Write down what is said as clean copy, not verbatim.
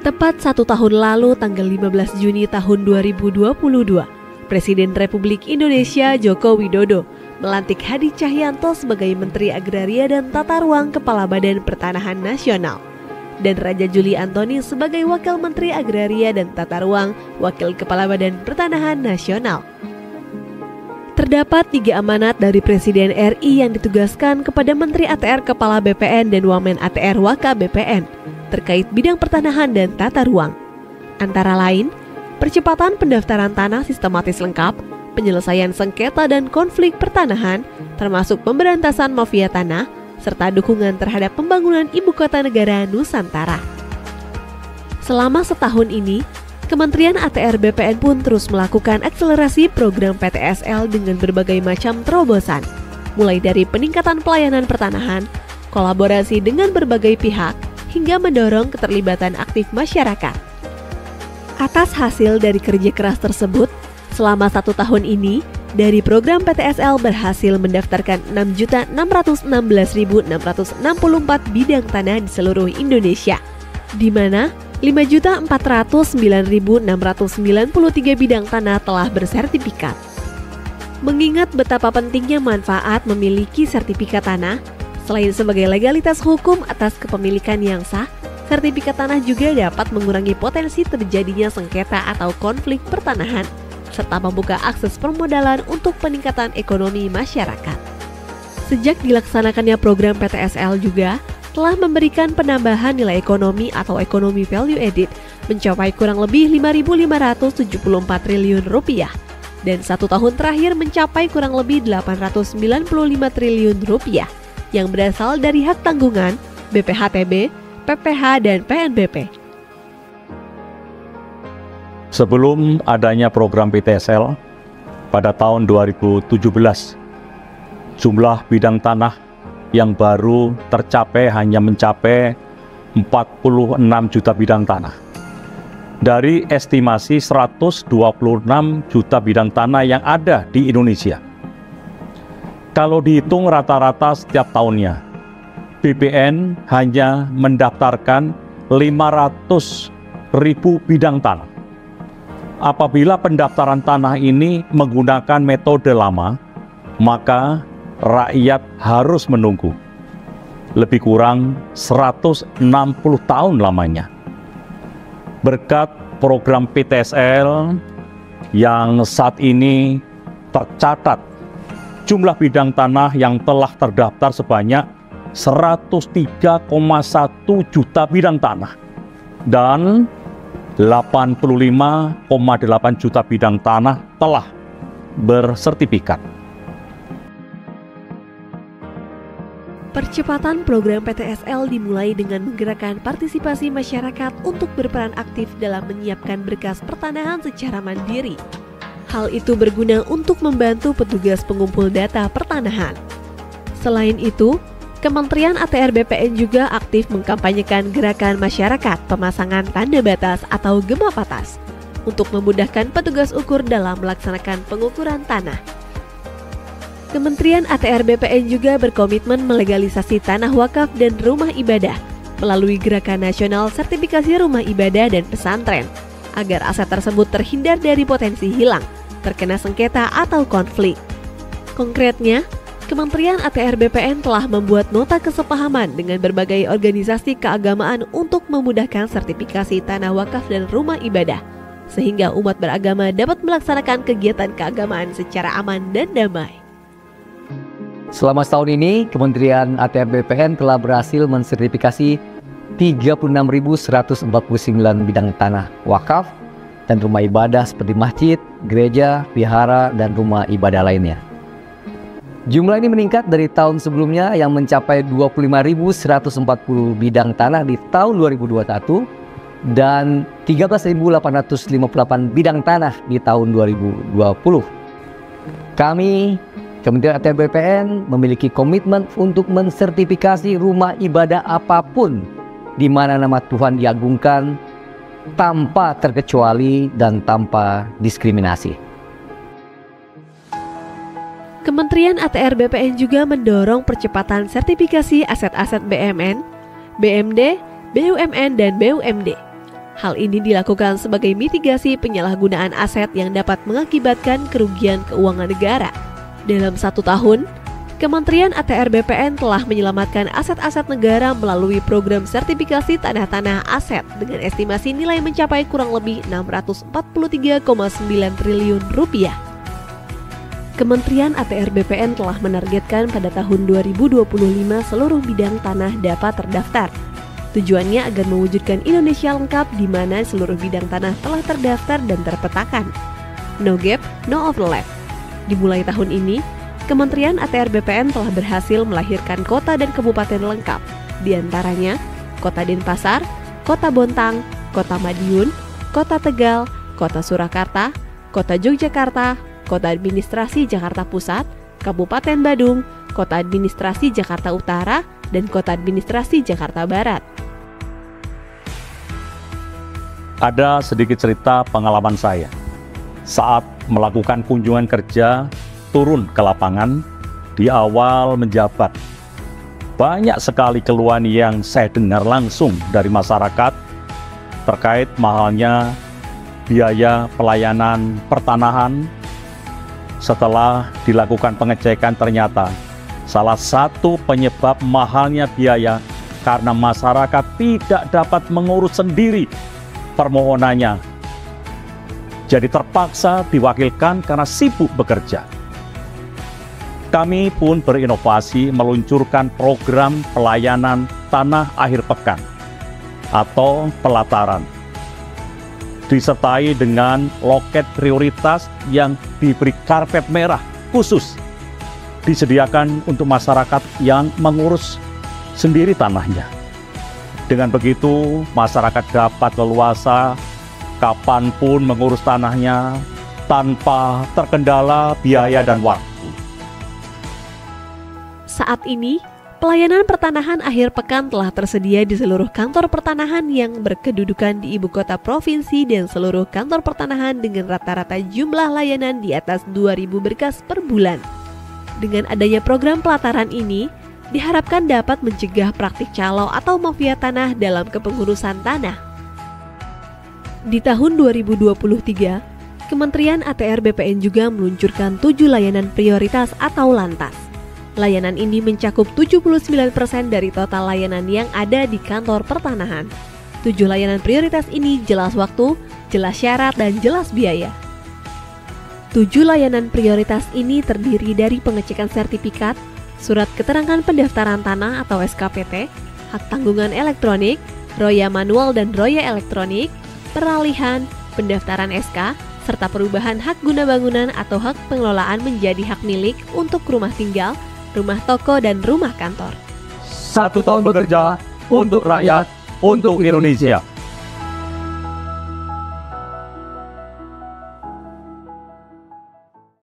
Tepat 1 tahun lalu, tanggal 15 Juni tahun 2022, Presiden Republik Indonesia Joko Widodo melantik Hadi Cahyanto sebagai Menteri Agraria dan Tata Ruang Kepala Badan Pertanahan Nasional, dan Raja Juli Antoni sebagai Wakil Menteri Agraria dan Tata Ruang Wakil Kepala Badan Pertanahan Nasional. Terdapat 3 amanat dari Presiden RI yang ditugaskan kepada Menteri ATR Kepala BPN dan Wamen ATR Waka BPN terkait bidang pertanahan dan tata ruang. Antara lain, percepatan pendaftaran tanah sistematis lengkap, penyelesaian sengketa dan konflik pertanahan, termasuk pemberantasan mafia tanah, serta dukungan terhadap pembangunan Ibu Kota Negara Nusantara. Selama setahun ini, Kementerian ATR BPN pun terus melakukan akselerasi program PTSL dengan berbagai macam terobosan, mulai dari peningkatan pelayanan pertanahan, kolaborasi dengan berbagai pihak, hingga mendorong keterlibatan aktif masyarakat. Atas hasil dari kerja keras tersebut, selama 1 tahun ini, dari program PTSL berhasil mendaftarkan 6.616.664 bidang tanah di seluruh Indonesia, di mana 5.409.693 bidang tanah telah bersertifikat. Mengingat betapa pentingnya manfaat memiliki sertifikat tanah, selain sebagai legalitas hukum atas kepemilikan yang sah, sertifikat tanah juga dapat mengurangi potensi terjadinya sengketa atau konflik pertanahan, serta membuka akses permodalan untuk peningkatan ekonomi masyarakat. Sejak dilaksanakannya program PTSL juga telah memberikan penambahan nilai ekonomi atau ekonomi value added mencapai kurang lebih 5.574 triliun rupiah, dan 1 tahun terakhir mencapai kurang lebih 895 triliun rupiah yang berasal dari hak tanggungan, BPHTB, PPH, dan PNBP. Sebelum adanya program PTSL, pada tahun 2017, jumlah bidang tanah yang baru tercapai hanya mencapai 46 juta bidang tanah. Dari estimasi 126 juta bidang tanah yang ada di Indonesia. Kalau dihitung rata-rata setiap tahunnya, BPN hanya mendaftarkan 500.000 bidang tanah. Apabila pendaftaran tanah ini menggunakan metode lama, maka rakyat harus menunggu lebih kurang 160 tahun lamanya. Berkat program PTSL yang saat ini tercatat jumlah bidang tanah yang telah terdaftar sebanyak 103,1 juta bidang tanah dan 85,8 juta bidang tanah telah bersertifikat. Percepatan program PTSL dimulai dengan menggerakkan partisipasi masyarakat untuk berperan aktif dalam menyiapkan berkas pertanahan secara mandiri. Hal itu berguna untuk membantu petugas pengumpul data pertanahan. Selain itu, Kementerian ATR BPN juga aktif mengkampanyekan gerakan masyarakat pemasangan tanda batas atau gema batas untuk memudahkan petugas ukur dalam melaksanakan pengukuran tanah. Kementerian ATR BPN juga berkomitmen melegalisasi tanah wakaf dan rumah ibadah melalui Gerakan Nasional Sertifikasi Rumah Ibadah dan Pesantren, agar aset tersebut terhindar dari potensi hilang, terkena sengketa atau konflik. Konkretnya, Kementerian ATR BPN telah membuat nota kesepahaman dengan berbagai organisasi keagamaan untuk memudahkan sertifikasi tanah wakaf dan rumah ibadah, sehingga umat beragama dapat melaksanakan kegiatan keagamaan secara aman dan damai. Selama setahun ini, Kementerian ATR BPN telah berhasil mensertifikasi 36.149 bidang tanah wakaf dan rumah ibadah seperti masjid, gereja, vihara, dan rumah ibadah lainnya. Jumlah ini meningkat dari tahun sebelumnya yang mencapai 25.140 bidang tanah di tahun 2021 dan 13.858 bidang tanah di tahun 2020. Kami, Kementerian ATR BPN, memiliki komitmen untuk mensertifikasi rumah ibadah apapun di mana nama Tuhan diagungkan tanpa terkecuali dan tanpa diskriminasi. Kementerian ATR BPN juga mendorong percepatan sertifikasi aset-aset BMN, BMD, BUMN, dan BUMD. Hal ini dilakukan sebagai mitigasi penyalahgunaan aset yang dapat mengakibatkan kerugian keuangan negara. Dalam 1 tahun, Kementerian ATR BPN telah menyelamatkan aset-aset negara melalui program sertifikasi tanah-tanah aset dengan estimasi nilai mencapai kurang lebih 643,9 triliun rupiah. Kementerian ATR BPN telah menargetkan pada tahun 2025 seluruh bidang tanah dapat terdaftar. Tujuannya agar mewujudkan Indonesia lengkap di mana seluruh bidang tanah telah terdaftar dan terpetakan. No gap, no overlap. Dimulai tahun ini, Kementerian ATR BPN telah berhasil melahirkan kota dan kabupaten lengkap, di antaranya Kota Denpasar, Kota Bontang, Kota Madiun, Kota Tegal, Kota Surakarta, Kota Yogyakarta, Kota Administrasi Jakarta Pusat, Kabupaten Badung, Kota Administrasi Jakarta Utara, dan Kota Administrasi Jakarta Barat. Ada sedikit cerita pengalaman saya saat melakukan kunjungan kerja turun ke lapangan di awal menjabat. Banyak sekali keluhan yang saya dengar langsung dari masyarakat terkait mahalnya biaya pelayanan pertanahan. Setelah dilakukan pengecekan, ternyata salah satu penyebab mahalnya biaya karena masyarakat tidak dapat mengurus sendiri permohonannya. Jadi terpaksa diwakilkan karena sibuk bekerja. Kami pun berinovasi meluncurkan program pelayanan tanah akhir pekan atau pelataran, disertai dengan loket prioritas yang diberi karpet merah khusus disediakan untuk masyarakat yang mengurus sendiri tanahnya. Dengan begitu, masyarakat dapat leluasa kapanpun mengurus tanahnya tanpa terkendala biaya dan waktu. Saat ini, pelayanan pertanahan akhir pekan telah tersedia di seluruh kantor pertanahan yang berkedudukan di ibu kota provinsi dan seluruh kantor pertanahan dengan rata-rata jumlah layanan di atas 2.000 berkas per bulan. Dengan adanya program pelataran ini, diharapkan dapat mencegah praktik calo atau mafia tanah dalam kepengurusan tanah. Di tahun 2023, Kementerian ATR BPN juga meluncurkan 7 layanan prioritas atau lantas. Layanan ini mencakup 79% dari total layanan yang ada di kantor pertanahan. 7 layanan prioritas ini jelas waktu, jelas syarat, dan jelas biaya. 7 layanan prioritas ini terdiri dari pengecekan sertifikat, surat keterangan pendaftaran tanah atau SKPT, hak tanggungan elektronik, roya manual dan roya elektronik, peralihan, pendaftaran SK, serta perubahan hak guna bangunan atau hak pengelolaan menjadi hak milik untuk rumah tinggal, rumah toko, dan rumah kantor. 1 tahun bekerja untuk rakyat, untuk Indonesia.